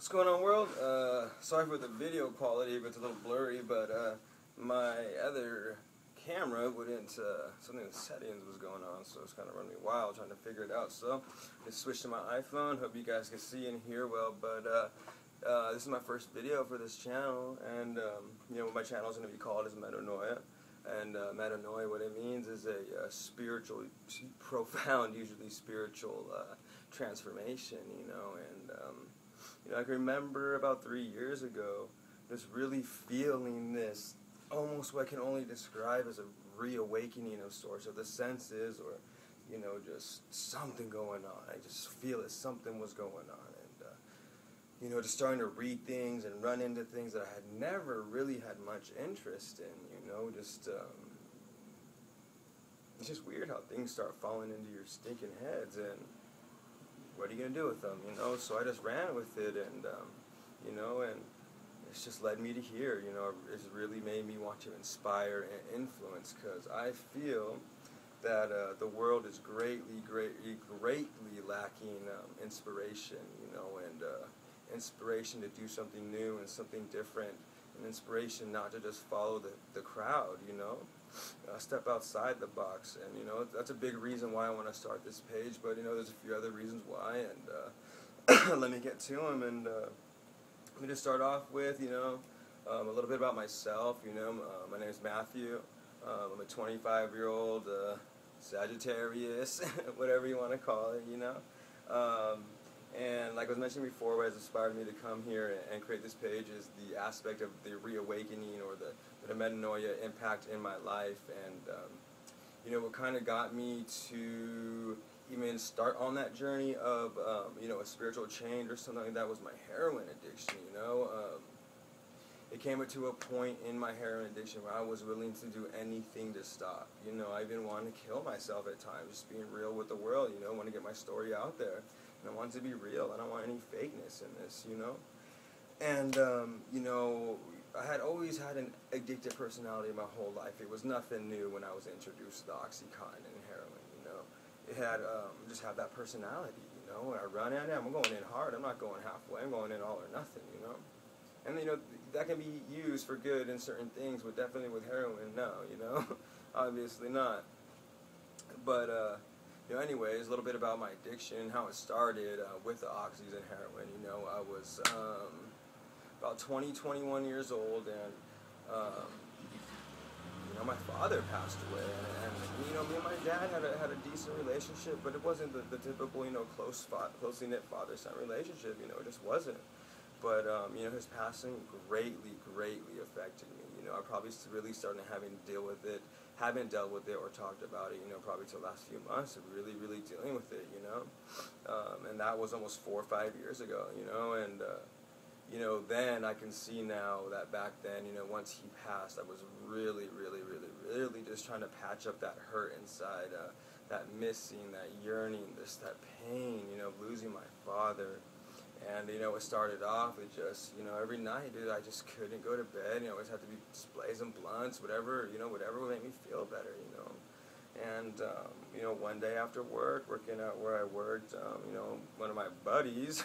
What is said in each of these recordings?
What's going on, world? Sorry for the video quality if it's a little blurry, but my other camera wouldn't, something in the settings was going on, so it's kind of running me wild trying to figure it out. So I switched to my iPhone. Hope you guys can see and hear well, but this is my first video for this channel, and you know what my channel is going to be called is Metanoia. And metanoia, what it means is a spiritual, profound, usually spiritual transformation, you know. And you know, I can remember about 3 years ago just really feeling this, almost what I can only describe as a reawakening of sorts of the senses, or you know, just something going on. I just feel that something was going on, and you know, just starting to read things and run into things that I had never really had much interest in. You know, just it's just weird how things start falling into your stinking heads, and what are you gonna do with them? You know, so I just ran with it, and you know, and it's just led me to here. You know, it's really made me want to inspire and influence, because I feel that the world is greatly lacking inspiration. You know, and inspiration to do something new and something different, and inspiration not to just follow the crowd, you know. Step outside the box, and you know, that's a big reason why I want to start this page, but you know, there's a few other reasons why, and let me get to them. And let me just start off with, you know, a little bit about myself. You know, my name is Matthew. I'm a 25-year-old Sagittarius, whatever you want to call it, you know. And like I was mentioning before, what has inspired me to come here and create this page is the aspect of the reawakening, or the metanoia impact in my life. And you know, what kind of got me to even start on that journey of you know, a spiritual change or something like that was my heroin addiction. You know, it came to a point in my heroin addiction where I was willing to do anything to stop. You know, I even wanted to kill myself at times, just being real with the world. You know, I want to get my story out there. I want it to be real. I don't want any fakeness in this, you know. And you know, I had always had an addictive personality my whole life. It was nothing new when I was introduced to the Oxycontin and heroin, you know. It had just had that personality, you know. When I run at it, I'm going in hard. I'm not going halfway. I'm going in all or nothing, you know. And you know, that can be used for good in certain things, but definitely with heroin, no, you know. Obviously not. But you know, anyways, a little bit about my addiction, how it started with the oxys and heroin. You know, I was about 21 years old, and you know, my father passed away, and you know, me and my dad had a decent relationship, but it wasn't the typical, you know, closely knit father-son relationship. You know, it just wasn't. But you know, his passing greatly affected me. You know, I probably really started having to deal with it. Haven't dealt with it or talked about it, you know, probably till the last few months of really dealing with it, you know. And that was almost 4 or 5 years ago, you know. And you know, then I can see now that back then, you know, once he passed, I was really just trying to patch up that hurt inside, that missing, that yearning, that pain, you know, of losing my father. And you know, it started off with just, you know, every night, dude, I just couldn't go to bed. You know, I always had to be blazing blunts, whatever, you know, whatever would make me feel better, you know. And you know, one day after work, working out where I worked, you know, one of my buddies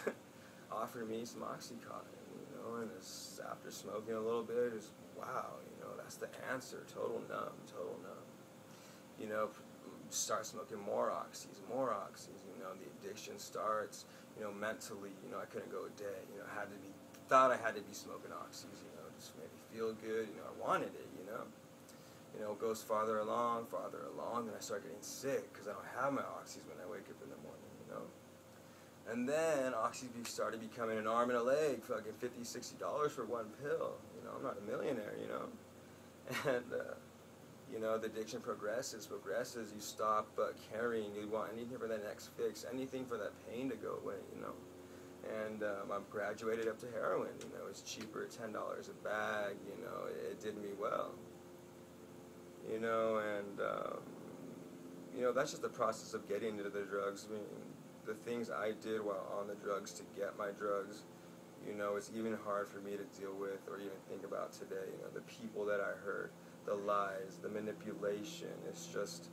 offered me some Oxycontin, you know, and it's, after smoking a little bit, it's, wow, you know, that's the answer. Total numb. You know, start smoking more oxys, you know, the addiction starts. You know, mentally, you know, I couldn't go a day. You know, thought I had to be smoking oxys. You know, just made me feel good. You know, I wanted it. You know, it goes farther along, and I start getting sick because I don't have my oxys when I wake up in the morning. You know, and then oxys started becoming an arm and a leg, fucking $50-$60 for one pill. You know, I'm not a millionaire. You know, and you know, the addiction progresses, you stop caring, you want anything for that next fix, anything for that pain to go away, you know. And I'm graduated up to heroin, you know, it's cheaper, $10 a bag, you know, it did me well. You know, and, you know, that's just the process of getting into the drugs. I mean, the things I did while on the drugs to get my drugs, you know, it's even hard for me to deal with or even think about today. You know, the people that I hurt, the lies, the manipulation, it's just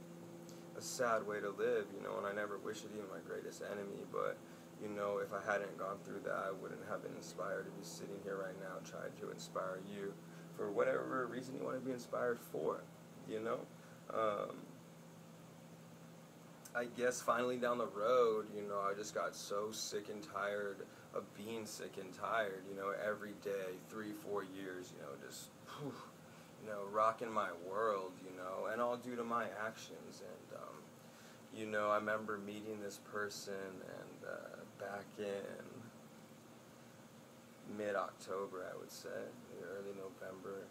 a sad way to live, you know, and I never wish it even my greatest enemy. But, you know, if I hadn't gone through that, I wouldn't have been inspired to be sitting here right now trying to inspire you for whatever reason you want to be inspired for, you know. I guess finally down the road, you know, I just got so sick and tired of being sick and tired, you know, every day, 3-4 years, you know, just, you know, rocking my world, you know, and all due to my actions. And, you know, I remember meeting this person and back in mid-October, I would say, early November.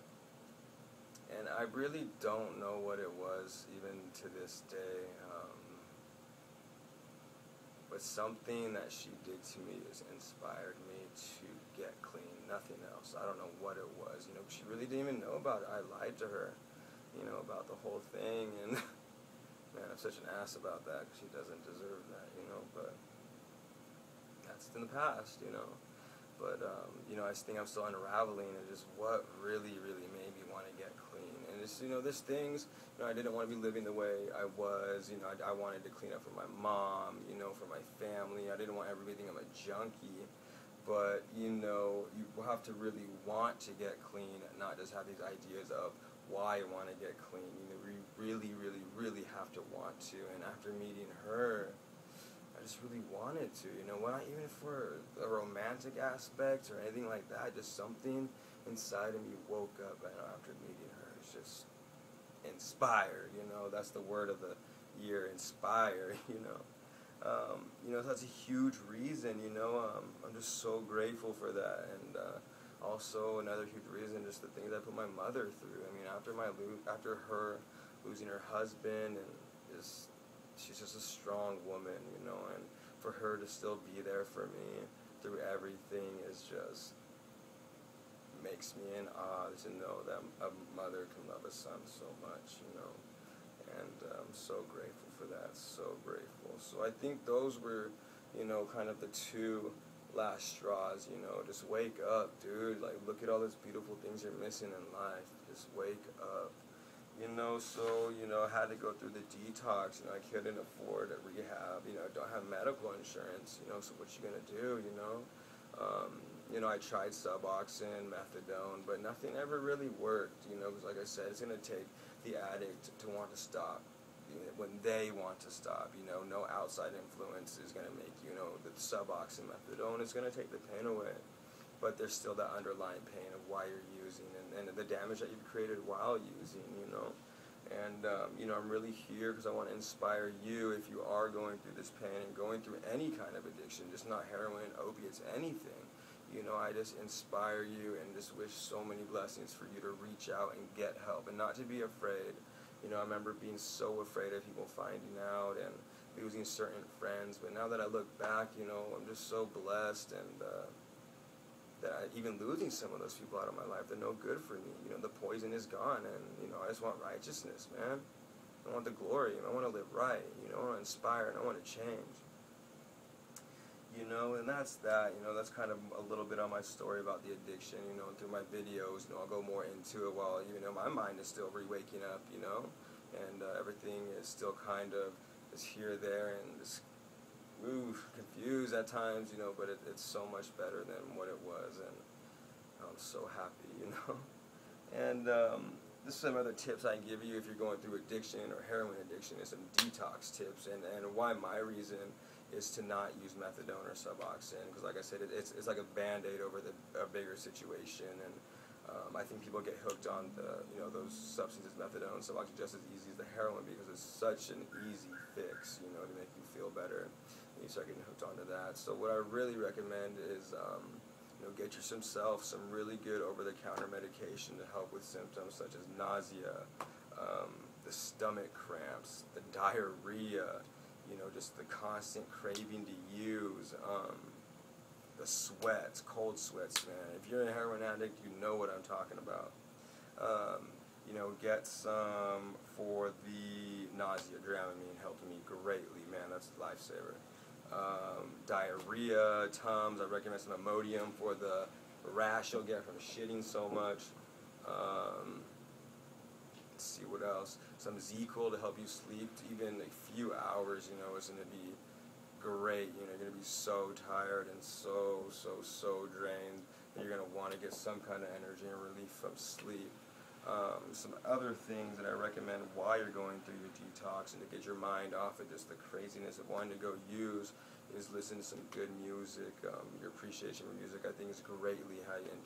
And I really don't know what it was, even to this day. But something that she did to me has inspired me to get clean. Nothing else. I don't know what it was. You know, she really didn't even know about it. I lied to her, you know, about the whole thing. And man, I'm such an ass about that because she doesn't deserve that, you know. But that's in the past, you know. But, you know, I just think I'm still unraveling and just what really, really made me want to get clean. And just, you know, there's things, you know, I didn't want to be living the way I was. You know, I wanted to clean up for my mom, you know, for my family. I didn't want everybody to think I'm a junkie. But, you know, you have to really want to get clean and not just have these ideas of why I want to get clean. You know, you really, really, really have to want to. And after meeting her, I just really wanted to, you know, not even for a romantic aspect or anything like that, just something inside of me woke up, and after meeting her, it's just inspired, you know, that's the word of the year, inspire, you know. You know, that's a huge reason, you know, I'm just so grateful for that, and also another huge reason, just the things I put my mother through. I mean, after her losing her husband, and just she's just a strong woman, you know, and for her to still be there for me through everything is just makes me in awe to know that a mother can love a son so much, you know, and I'm so grateful for that, so grateful. So I think those were, you know, kind of the two last straws, you know, just wake up, dude, like, look at all those beautiful things you're missing in life, just wake up. You know, so, you know, I had to go through the detox, you know, I couldn't afford a rehab, you know, I don't have medical insurance, you know, so what you gonna do, you know? You know, I tried Suboxone, methadone, but nothing ever really worked, you know, because like I said, it's gonna take the addict to want to stop, you know, when they want to stop, you know, no outside influence is gonna make, you know, the Suboxone, methadone is gonna take the pain away. But there's still that underlying pain of why you're using and the damage that you've created while using, you know. And, you know, I'm really here because I want to inspire you if you are going through this pain and going through any kind of addiction, just not heroin, opiates, anything. You know, I just inspire you and just wish so many blessings for you to reach out and get help and not to be afraid. You know, I remember being so afraid of people finding out and losing certain friends. But now that I look back, you know, I'm just so blessed and, that even losing some of those people out of my life, they're no good for me. You know, the poison is gone, and, you know, I just want righteousness, man. I want the glory, and I want to live right, you know, I want to inspire, and I want to change. You know, and that's that, you know, that's kind of a little bit on my story about the addiction, you know, and through my videos, you know, I'll go more into it while, you know, my mind is still re-waking up, you know, and everything is still kind of just here, there, and just confused at times, you know, but it's so much better than what it was, and I'm so happy, you know. And this is some other tips I can give you if you're going through addiction or heroin addiction, is some detox tips, and why my reason is to not use methadone or Suboxone, because like I said, it's like a Band-Aid over a bigger situation, and I think people get hooked on those substances, methadone, Suboxone, just as easy as the heroin, because it's such an easy fix, you know, to make you feel better. You start getting hooked onto that. So what I really recommend is, you know, get yourself some really good over-the-counter medication to help with symptoms such as nausea, the stomach cramps, the diarrhea, you know, just the constant craving to use, the sweats, cold sweats, man. If you're a heroin addict, you know what I'm talking about. You know, get some for the nausea. Dramamine helped me greatly, man. That's a lifesaver. Diarrhea, Tums, I recommend some Imodium for the rash you'll get from shitting so much. Let's see what else. Some Z-Cool to help you sleep even a few hours, you know, is going to be great. You know, you're gonna be so tired and so drained that you're gonna want to get some kind of energy and relief from sleep. Some other things that I recommend while you're going through your detox and to get your mind off of just the craziness of wanting to go use is listen to some good music. Your appreciation for music, I think, is greatly heightened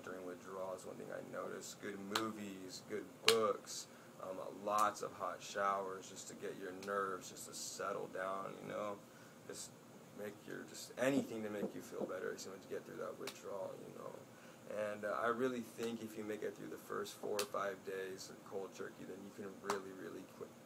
during withdrawals. One thing I noticed: good movies, good books, lots of hot showers just to get your nerves just to settle down. You know, just anything to make you feel better, so to get through that withdrawal. You know. And I really think if you make it through the first 4 or 5 days of cold turkey, then you can really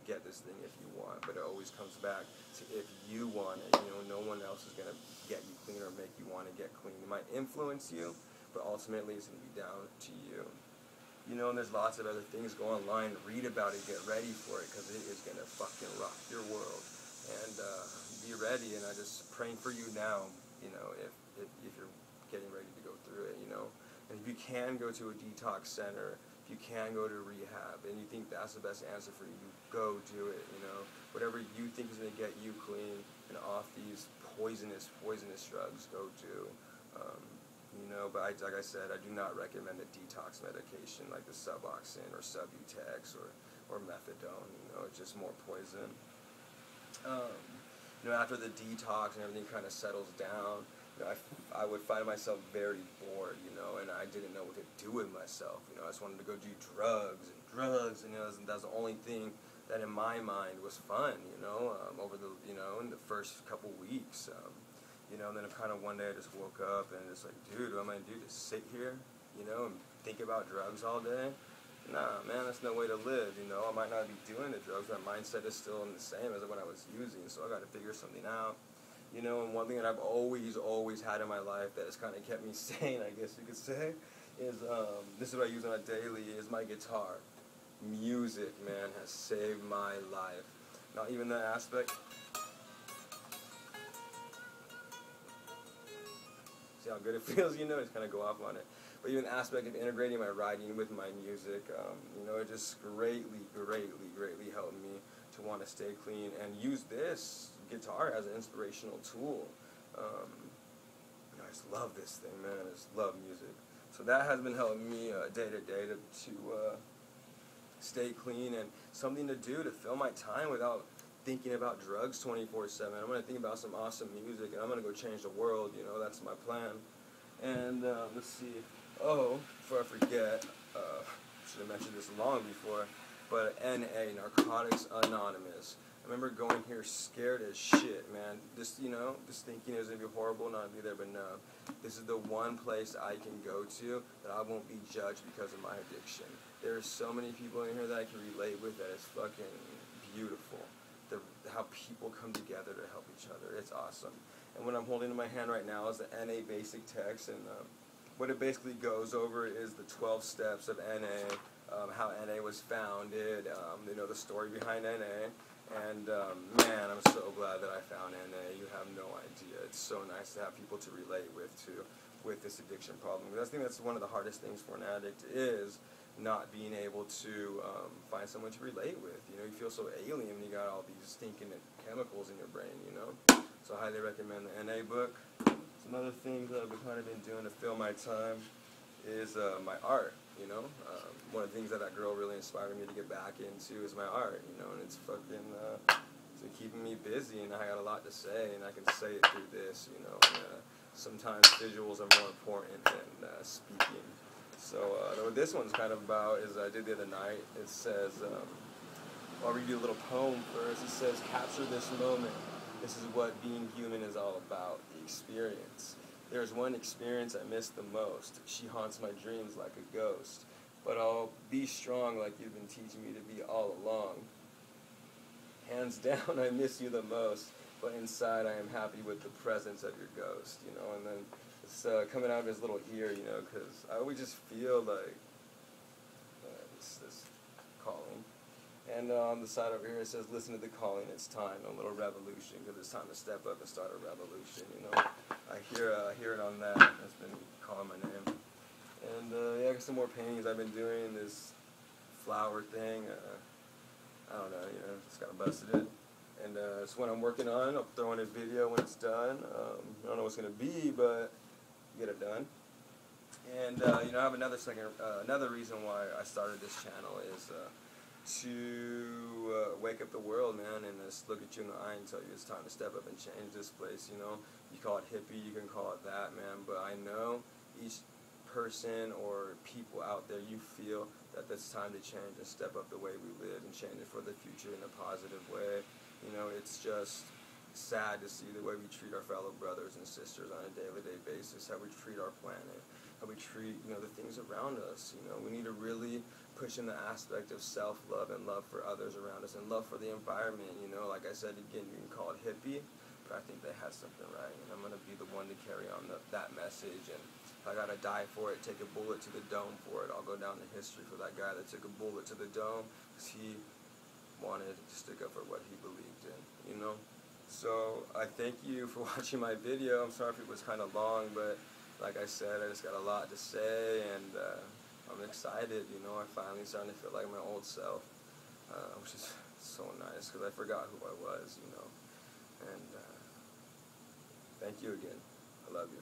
get this thing if you want. But it always comes back to if you want it. You know, no one else is going to get you clean or make you want to get clean. It might influence you, but ultimately it's going to be down to you. You know, and there's lots of other things. Go online, read about it, get ready for it, because it is going to fucking rock your world. And be ready, and I just praying for you now, you know, if you're getting ready to go through it, you know. And if you can go to a detox center, if you can go to rehab, and you think that's the best answer for you, go do it, you know. Whatever you think is going to get you clean and off these poisonous drugs, go do. You know, but like I said, I do not recommend a detox medication like the Suboxone or Subutex or methadone. You know, it's just more poison. You know, after the detox and everything kind of settles down, you know, I would find myself very bored, you know, and I didn't know what to do with myself. You know, I just wanted to go do drugs, and you know, that's the only thing that in my mind was fun, you know, in the first couple weeks. You know, and then kind of one day I just woke up and just like, dude, what am I going to do? Just sit here, you know, and think about drugs all day? Nah, man, that's no way to live, you know. I might not be doing the drugs, my mindset is still the same as when I was using, so I got to figure something out. You know, and one thing that I've always had in my life that has kind of kept me sane, I guess you could say, is, this is what I use on a daily, is my guitar. Music, man, has saved my life. Not even that aspect. See how good it feels, you know, just kind of go off on it. But even the aspect of integrating my writing with my music, you know, it just greatly helped me to want to stay clean and use this guitar as an inspirational tool. You know, I just love this thing, man. I just love music. So that has been helping me day to day to stay clean and something to do to fill my time without thinking about drugs 24/7. I'm going to think about some awesome music, and I'm going to go change the world, you know, that's my plan. And let's see, before I forget, should have mentioned this long before, but NA, Narcotics Anonymous. I remember going here scared as shit, man, just thinking it was going to be horrible not to be there, but no. This is the one place I can go to that I won't be judged because of my addiction. There are so many people in here that I can relate with that is fucking beautiful. How people come together to help each other. It's awesome. And what I'm holding in my hand right now is the NA basic text, and what it basically goes over is the 12 steps of NA, how NA was founded, you know, the story behind NA, and man, I'm so glad that I found NA. You have no idea. It's so nice to have people to relate with this addiction problem. I think that's one of the hardest things for an addict is not being able to find someone to relate with. You know, you feel so alien when you got all these stinking chemicals in your brain, you know. So I highly recommend the NA book. Some other things that I've kind of been doing to fill my time is my art, you know. One of the things that girl really inspired me to get back into is my art, you know, and it's fucking it's keeping me busy, and I got a lot to say, and I can say it through this, you know. And, sometimes visuals are more important than speaking. So what this one's kind of about is I did the other night. It says, I'll read you a little poem first. It says, capture this moment. This is what being human is all about, the experience. There's one experience I miss the most. She haunts my dreams like a ghost. But I'll be strong like you've been teaching me to be all along. Hands down, I miss you the most. But inside, I am happy with the presence of your ghost, you know, and then it's coming out of his little ear, you know, because I always just feel like this calling. And on the side over here, it says, listen to the calling, it's time, a little revolution, because it's time to step up and start a revolution, you know. I hear it on that. It's been calling my name. And yeah, I got some more paintings I've been doing, this flower thing. I don't know, you know, just kind of busted it. And it's what I'm working on. I'll throw in a video when it's done. I don't know what it's going to be, but get it done. And you know, I have another reason why I started this channel is to wake up the world, man, and just look at you in the eye and tell you it's time to step up and change this place. You know, you call it hippie, you can call it that, man, but I know each person or people out there, you feel that it's time to change and step up the way we live and change it for the future in a positive way. You know, it's just sad to see the way we treat our fellow brothers and sisters on a day-to-day basis, how we treat our planet, how we treat, you know, the things around us. You know, we need to really push in the aspect of self-love and love for others around us and love for the environment. You know, like I said again, you can call it hippie, but I think they had something right, and I'm going to be the one to carry on that message. And if I got to die for it, take a bullet to the dome for it, I'll go down in history for that guy that took a bullet to the dome because he wanted to stick up for what he believed in, you know? So I thank you for watching my video. I'm sorry if it was kind of long, but like I said, I just got a lot to say, and I'm excited, you know. I'm finally starting to feel like my old self, which is so nice because I forgot who I was, you know. And thank you again. I love you.